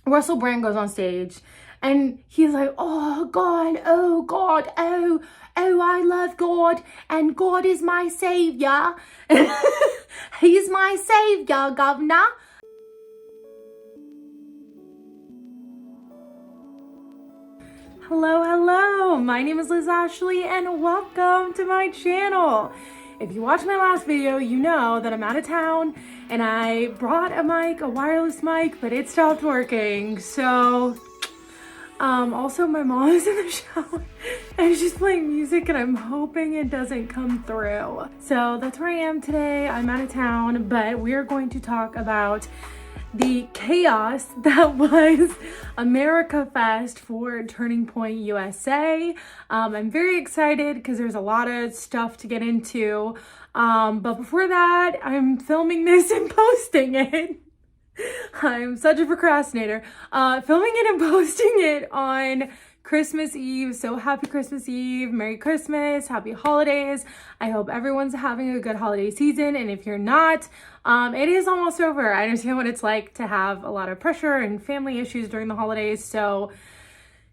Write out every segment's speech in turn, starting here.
Russell Brand goes on stage and he's like, oh God, oh God, oh, I love God and God is my savior. He's my savior, governor. Hello, my name is Ashlee and welcome to my channel. If you watched my last video, you know that I'm out of town and I brought a mic, a wireless mic, but it stopped working. So, also my mom is in the shower and she's playing music and I'm hoping it doesn't come through. So that's where I am today. I'm out of town, but we are going to talk about the chaos that was America Fest for Turning Point USA. I'm very excited because there's a lot of stuff to get into. But before that, I'm filming this and posting it. I'm such a procrastinator. Filming it and posting it on Christmas Eve. So happy Christmas Eve, Merry Christmas, happy holidays. I hope everyone's having a good holiday season. And if you're not, it is almost over. I understand what it's like to have a lot of pressure and family issues during the holidays. So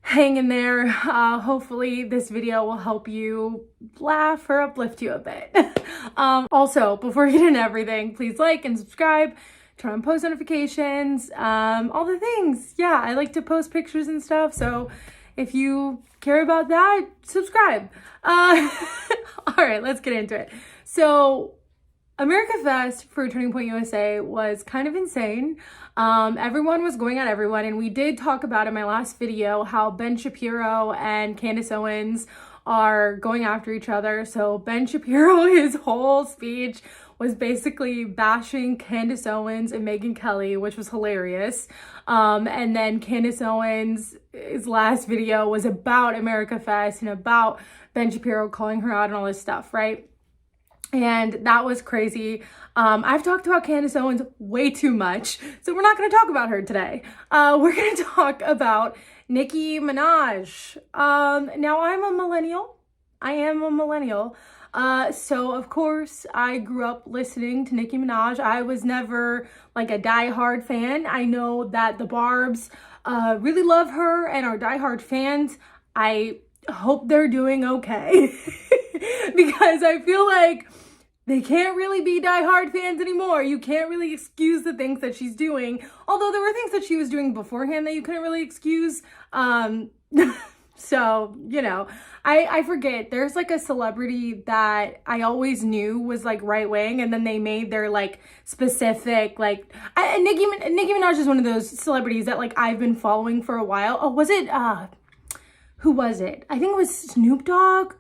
hang in there. Hopefully this video will help you laugh or uplift you a bit. Also, before we get into everything, please like and subscribe. Turn on post notifications, all the things. Yeah, I like to post pictures and stuff. So if you care about that, subscribe. All right, let's get into it. So America Fest for Turning Point USA was kind of insane. Everyone was going at everyone, and we did talk about in my last video how Ben Shapiro and Candace Owens are going after each other. So Ben Shapiro, his whole speech was basically bashing Candace Owens and Megyn Kelly, which was hilarious. And then Candace Owens' last video was about America Fest and about Ben Shapiro calling her out and all this stuff, right? And that was crazy. I've talked about Candace Owens way too much, so we're not going to talk about her today. We're going to talk about Nicki Minaj. Now, I'm a millennial. I am a millennial. So of course I grew up listening to Nicki Minaj. I was never like a diehard fan. I know that the Barbs really love her and are diehard fans. I hope they're doing okay because I feel like they can't really be diehard fans anymore. You can't really excuse the things that she's doing. Although there were things that she was doing beforehand that you couldn't really excuse. So, you know, I forget. There's like a celebrity that I always knew was like right wing, and then they made their like specific like Nicki Minaj is one of those celebrities that like I've been following for a while. Oh, was it who was it? I think it was Snoop Dogg.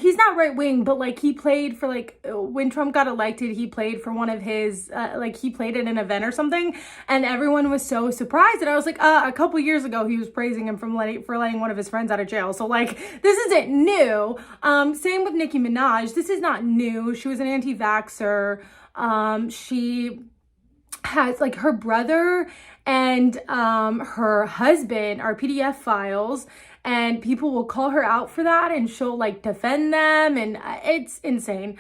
He's not right wing, but like he played for like when Trump got elected, he played for one of his like he played at an event or something, and everyone was so surprised. And I was like, a couple years ago, he was praising him for letting one of his friends out of jail. So like this isn't new. Same with Nicki Minaj. This is not new. She was an anti-vaxxer. She has like her brother and her husband are PDF files. And people will call her out for that and she'll like defend them, and it's insane.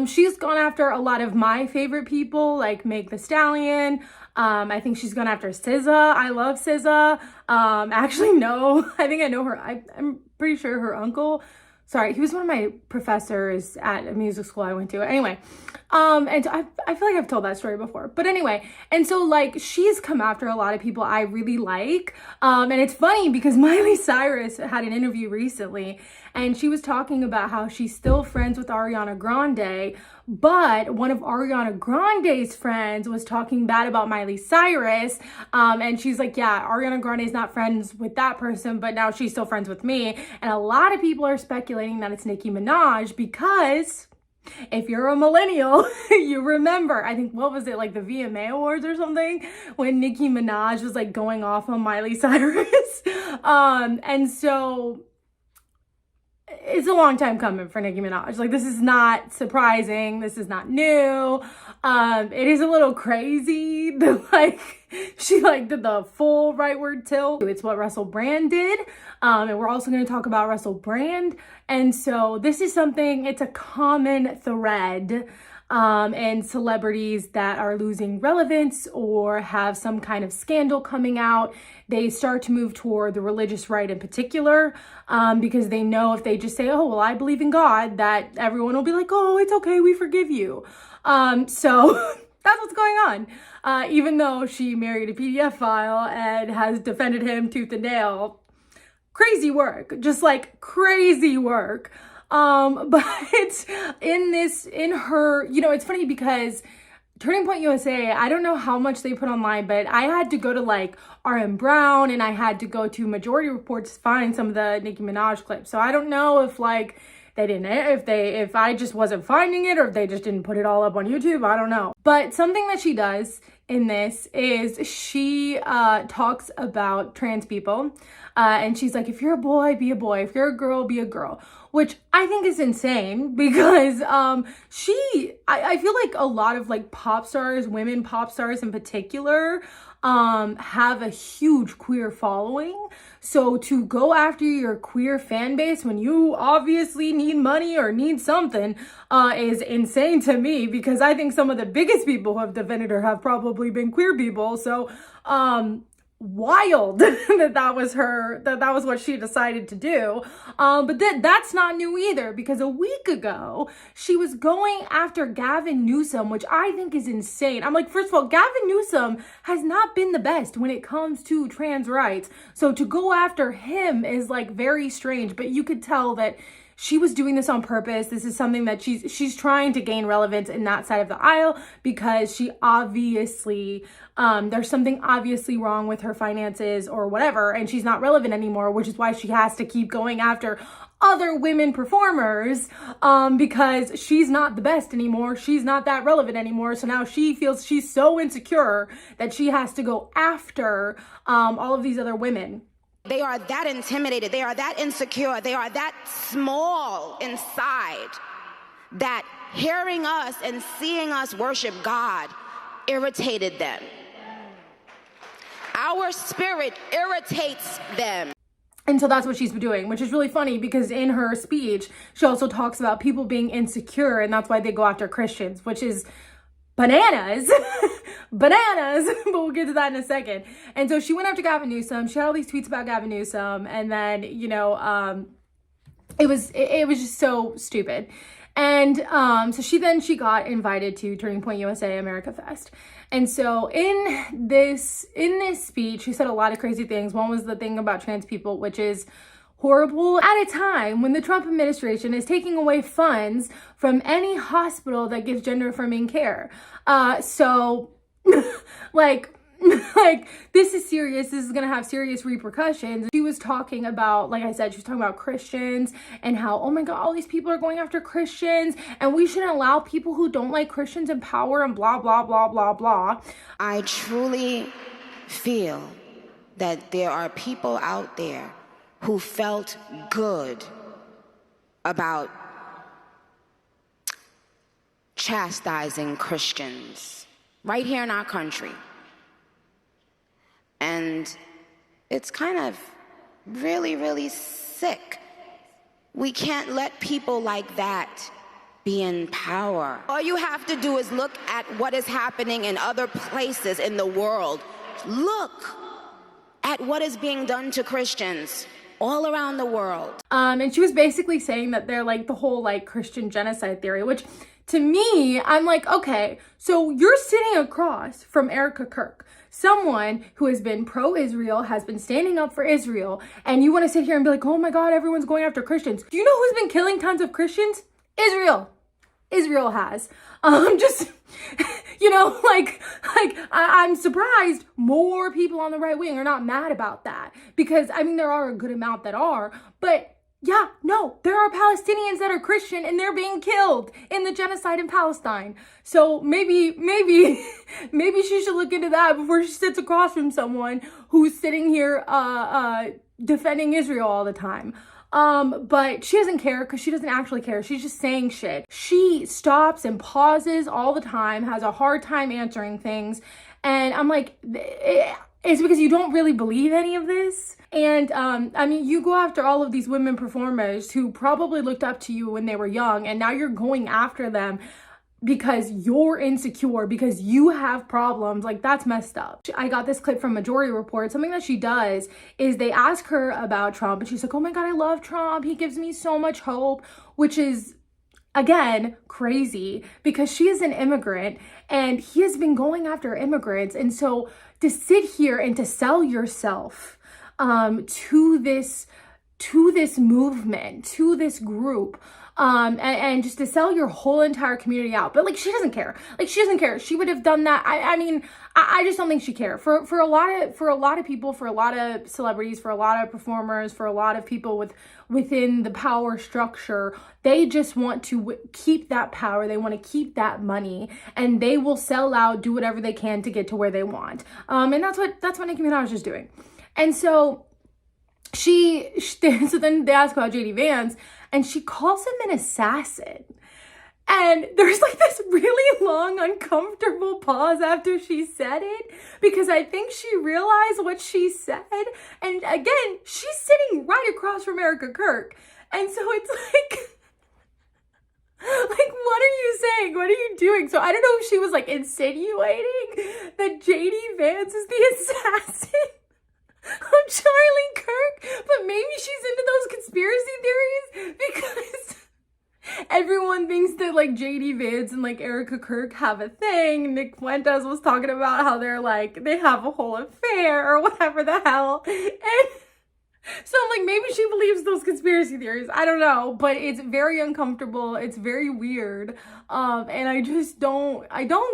She's gone after a lot of my favorite people like Meg Thee Stallion. I think she's gone after SZA. I love SZA. Actually, no, I think I know her. I'm pretty sure her uncle, sorry, he was one of my professors at a music school I went to. Anyway, and so I feel like I've told that story before. But anyway, and so like she's come after a lot of people I really like. And it's funny because Miley Cyrus had an interview recently and she was talking about how she's still friends with Ariana Grande, but one of Ariana Grande's friends was talking bad about Miley Cyrus. And she's like, yeah, Ariana Grande is not friends with that person, but now she's still friends with me. And a lot of people are speculating that it's Nicki Minaj because if you're a millennial, you remember, I think, what was it, like the VMA Awards or something, when Nicki Minaj was like going off on Miley Cyrus. And so it's a long time coming for Nicki Minaj. Like, this is not surprising. This is not new. It is a little crazy that like she like did the full rightward tilt. It's what Russell Brand did. And we're also going to talk about Russell Brand. And so this is something, it's a common thread and celebrities that are losing relevance or have some kind of scandal coming out, they start to move toward the religious right in particular, because they know if they just say, oh, well, I believe in God, that everyone will be like, oh, it's okay, we forgive you. So that's what's going on. Even though she married a PDF file and has defended him tooth and nail. Crazy work, just like crazy work. But in her, it's funny because Turning Point USA, I don't know how much they put online, but I had to go to like RM Brown and I had to go to Majority Reports to find some of the Nicki Minaj clips. So I don't know if like they didn't, if I just wasn't finding it or if they just didn't put it all up on YouTube. I don't know. But something that she does in this is she talks about trans people. And she's like, if you're a boy, be a boy. If you're a girl, be a girl. Which I think is insane because I feel like a lot of like pop stars, women pop stars in particular, have a huge queer following. So to go after your queer fan base when you obviously need money or need something is insane to me, because I think some of the biggest people who have defended her have probably been queer people. So wild that was what she decided to do. But that's not new either, because a week ago she was going after Gavin Newsom, which I think is insane. I'm like, first of all, Gavin Newsom has not been the best when it comes to trans rights, so to go after him is like very strange. But you could tell that she was doing this on purpose. This is something that she's trying to gain relevance in that side of the aisle, because she obviously, there's something obviously wrong with her finances or whatever, and she's not relevant anymore, which is why she has to keep going after other women performers, because she's not the best anymore. She's not that relevant anymore. So now she feels she's so insecure that she has to go after all of these other women. They are that intimidated, they are that insecure, they are that small inside, that hearing us and seeing us worship God irritated them. Our spirit irritates them. And so that's what she's been doing, which is really funny, because in her speech, she also talks about people being insecure, and that's why they go after Christians, which is bananas. Bananas, but we'll get to that in a second. And so she went after Gavin Newsom. She had all these tweets about Gavin Newsom, and then it was just so stupid. And so she got invited to Turning Point USA America Fest. And so in this speech, she said a lot of crazy things. One was the thing about trans people, which is horrible at a time when the Trump administration is taking away funds from any hospital that gives gender affirming care. So like this is serious. This is gonna have serious repercussions. She was talking about, like I said, she was talking about Christians and how, oh my God, all these people are going after Christians and we shouldn't allow people who don't like Christians in power and blah, blah, blah, blah, blah. I truly feel that there are people out there who felt good about chastising Christians right here in our country. And it's kind of really, really sick. We can't let people like that be in power. All you have to do is look at what is happening in other places in the world. Look at what is being done to Christians all around the world. And she was basically saying that they're like the whole like Christian genocide theory, which to me, I'm like, okay, so you're sitting across from Erica Kirk, someone who has been pro-Israel, has been standing up for Israel, and you want to sit here and be like, oh my God, everyone's going after Christians. Do you know who's been killing tons of Christians? Israel. Israel has. I'm surprised more people on the right wing are not mad about that, because I mean, there are a good amount that are, but yeah, no, there are Palestinians that are Christian and they're being killed in the genocide in Palestine. So maybe she should look into that before she sits across from someone who's sitting here defending Israel all the time. But she doesn't care, because she doesn't actually care. She's just saying shit. She stops and pauses all the time, has a hard time answering things. And I'm like, it's because you don't really believe any of this. And I mean, you go after all of these women performers who probably looked up to you when they were young, and now you're going after them because you're insecure, because you have problems. Like, that's messed up. I got this clip from Majority Report. Something that she does is they ask her about Trump and she's like, oh my God, I love Trump. He gives me so much hope, which is, again, crazy because she is an immigrant and he has been going after immigrants. And so to sit here and to sell yourself to this movement, to this group, and just to sell your whole entire community out. But like, she doesn't care. Like, she doesn't care. She would have done that. I mean, I just don't think she cared. For a lot of people, for a lot of celebrities, for a lot of performers, for a lot of people within the power structure, they just want to keep that power. They want to keep that money, and they will sell out, do whatever they can to get to where they want. And that's what Nicki Minaj is doing. And so so then they ask about JD Vance, and she calls him an assassin. And there's like this really long, uncomfortable pause after she said it, because I think she realized what she said. And again, she's sitting right across from Erica Kirk. And so it's like, what are you saying? What are you doing? So I don't know if she was like insinuating that JD Vance is the assassin of Charlie Kirk, but maybe she's into those conspiracy theories because everyone thinks that like JD Vance and like Erica Kirk have a thing. Nick Fuentes was talking about how they have a whole affair or whatever the hell. And so I'm like, maybe she believes those conspiracy theories. I don't know, but it's very uncomfortable. It's very weird. And I don't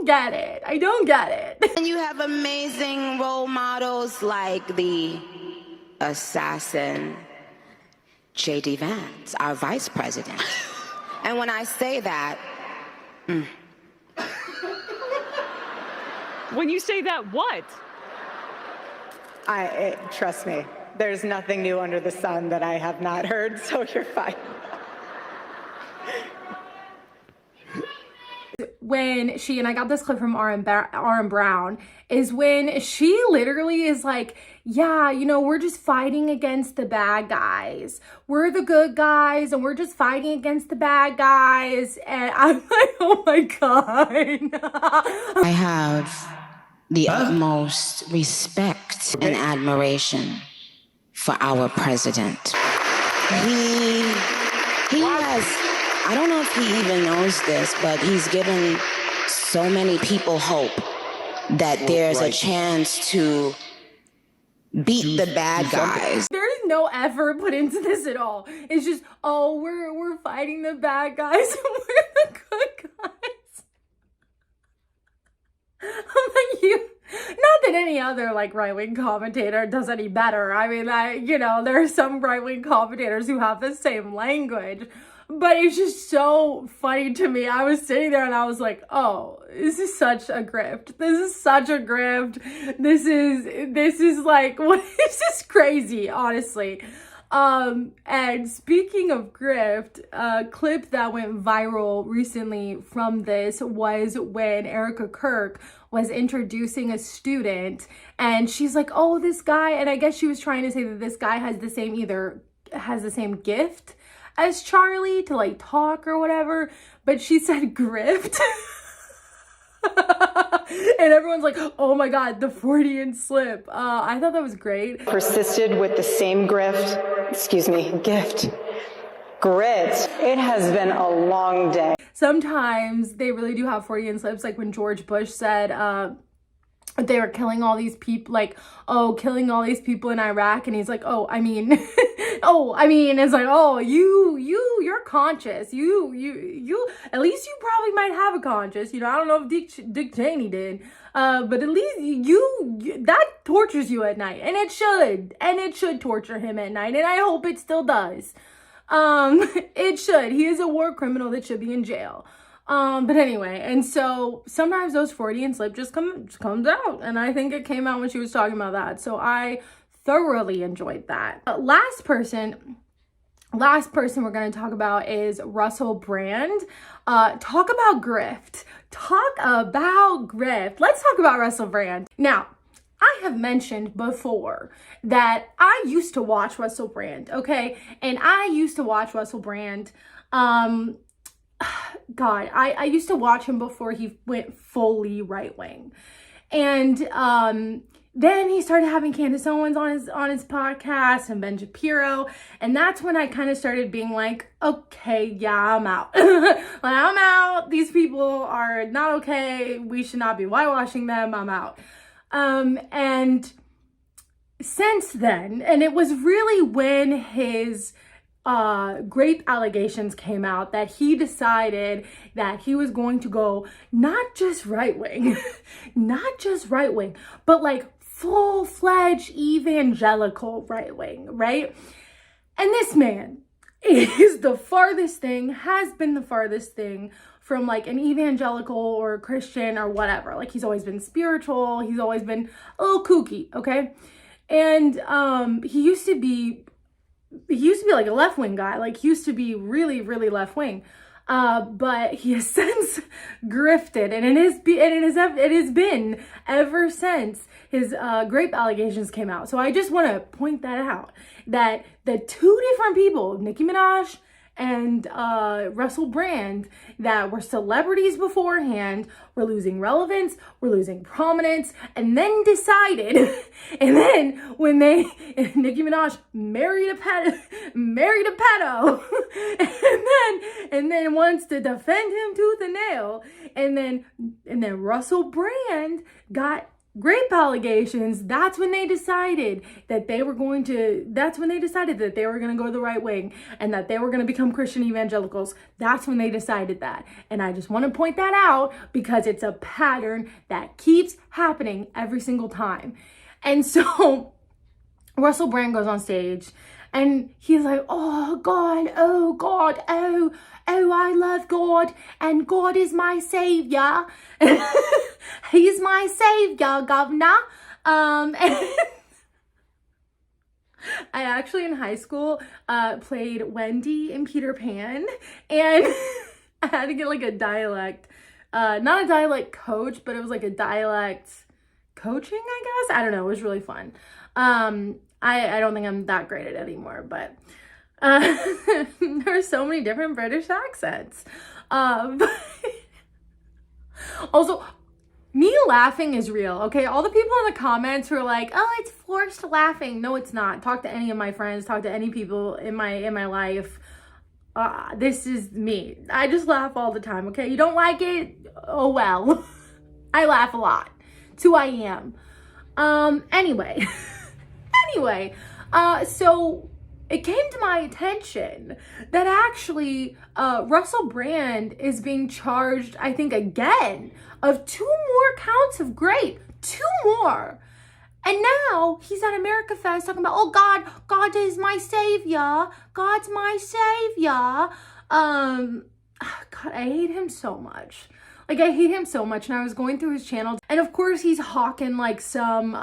get it. I don't get it. And you have amazing role models like the assassin, JD Vance, our vice president. And when I say that, When you say that, what? Trust me, there's nothing new under the sun that I have not heard, so you're fine. When she, and I got this clip from R.M. Brown, is when she literally is like, yeah, you know, we're just fighting against the bad guys. We're the good guys and we're just fighting against the bad guys. And I'm like, oh my God. I have the utmost respect and admiration for our president. He has, I don't know if he even knows this, but he's given so many people hope that there's a chance to beat the bad guys. There's no effort put into this at all. It's just, oh, we're fighting the bad guys and we're the good guys. I'm like, not that any other like right-wing commentator does any better. I mean, there are some right-wing commentators who have the same language, but it's just so funny to me. I was sitting there and I was like, oh, this is such a grift. This is such a grift. This is like, what is this crazy, honestly. And speaking of grift, a clip that went viral recently from this was when Erica Kirk was introducing a student and she's like, oh, this guy, and I guess she was trying to say that this guy has the same gift as Charlie to like talk or whatever, but she said grift. And everyone's like, oh my God, the Freudian slip. I thought that was great. Persisted with the same gift. Grit. It has been a long day. Sometimes they really do have Freudian slips, like when George Bush said they were killing all these people, like, oh, killing all these people in Iraq, and he's like, oh, I mean, it's like, oh, you're conscious, you, at least you probably might have a conscience, I don't know if Dick Cheney did, but at least you that tortures you at night, and it should torture him at night, and I hope it still does. It should. He is a war criminal that should be in jail. But anyway, and so sometimes those Freudian slip just comes out, and I think it came out when she was talking about that. So I thoroughly enjoyed that. Last person we're going to talk about is Russell Brand. Talk about grift. Let's talk about Russell Brand. Now, I have mentioned before that I used to watch Russell Brand, okay? And I used to watch Russell Brand God, I used to watch him before he went fully right-wing. And then he started having Candace Owens on his podcast and Ben Shapiro. And that's when I kind of started being like, okay, yeah, I'm out. Like, I'm out. These people are not okay. We should not be whitewashing them. I'm out. And since then, and it was really when his grape allegations came out that he decided that he was going to go not just right wing, not just right wing, but like full-fledged evangelical right wing, right? And this man is the farthest thing, has been the farthest thing from like an evangelical or Christian or whatever. Like, he's always been spiritual, he's always been a little kooky, okay? And he used to be like a left-wing guy. Like, he used to be really, really left-wing. But he has since grifted, and it has been ever since his grape allegations came out. So I just want to point that out, that the two different people, Nicki Minaj and Russell Brand, that were celebrities beforehand, were losing relevance, were losing prominence, and then decided, and then when Nicki Minaj married a pedo, and then wants to defend him tooth and nail, and then Russell Brand got grape allegations. That's when they decided that they were going to go the right wing and that they were going to become Christian evangelicals. That's when they decided that. And I just want to point that out because it's a pattern that keeps happening every single time. And so Russell Brand goes on stage and he's like, oh God, I love God, and God is my savior. He's my savior, governor. I actually in high school played Wendy in Peter Pan, and I had to get like a dialect, not a dialect coach, but it was like a dialect coaching, I guess. I don't know. It was really fun. I don't think I'm that great at it anymore, but there are so many different British accents. But also, me laughing is real, okay? All the people in the comments who are like, oh, it's forced laughing. No, it's not. Talk to any of my friends, talk to any people in my life. This is me. I just laugh all the time, okay? You don't like it? Oh, well. I laugh a lot. It's who I am. Anyway, so it came to my attention that actually Russell Brand is being charged, I think again, of 2 more counts of grape. 2 more. And now he's at America Fest talking about, oh God is my savior. God's my savior. God, I hate him so much. Like, I hate him so much. And I was going through his channel, and of course he's hawking like some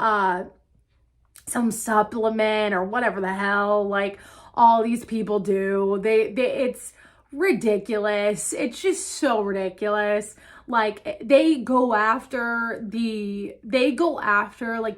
supplement or whatever the hell like all these people do. It's ridiculous. It's just so ridiculous. Like, they go after like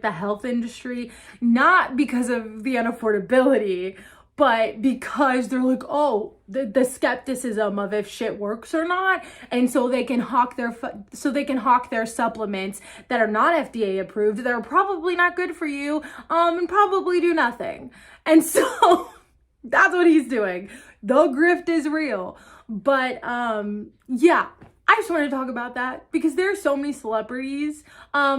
the health industry, not because of the unaffordability, but because they're like, oh, the skepticism of if shit works or not, and so they can hawk their supplements that are not FDA approved, that are probably not good for you, and probably do nothing. And so that's what he's doing. The grift is real. But yeah, I just wanted to talk about that because there are so many celebrities. I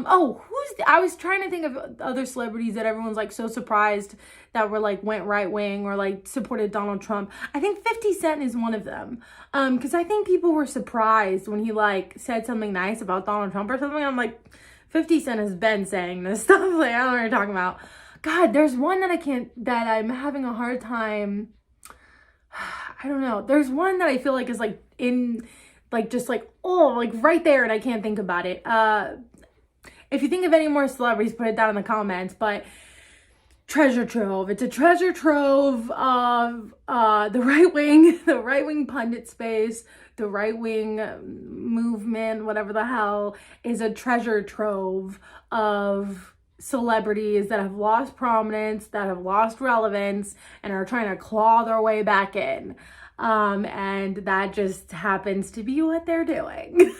was trying to think of other celebrities that everyone's like so surprised that were like went right wing or like supported Donald Trump. I think 50 Cent is one of them. Because I think people were surprised when he like said something nice about Donald Trump or something. I'm like, 50 Cent has been saying this stuff. Like, I don't know what you're talking about. God, there's one that I'm having a hard time. I don't know. There's one that I feel like is like in like just like, oh, like right there, and I can't think about it. If you think of any more celebrities, put it down in the comments. But treasure trove. It's a treasure trove of the right wing pundit space, the right wing movement, whatever the hell, is a treasure trove of celebrities that have lost prominence, that have lost relevance, and are trying to claw their way back in. And that just happens to be what they're doing.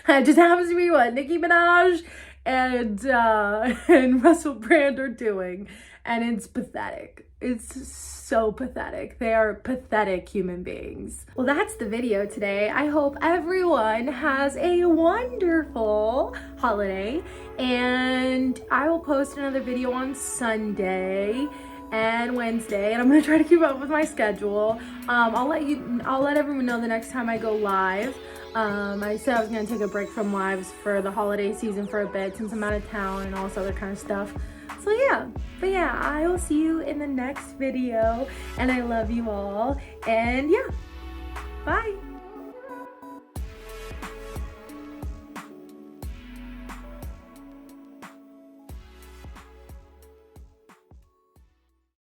That just happens to be what Nicki Minaj and Russell Brand are doing. And it's pathetic. It's so pathetic. They are pathetic human beings. Well, that's the video today. I hope everyone has a wonderful holiday, and I will post another video on Sunday and Wednesday, and I'm gonna try to keep up with my schedule. I'll let everyone know the next time I go live. I said I was gonna take a break from lives for the holiday season for a bit since I'm out of town and all this other kind of stuff. So yeah, but yeah, I will see you in the next video, and I love you all, and yeah, bye.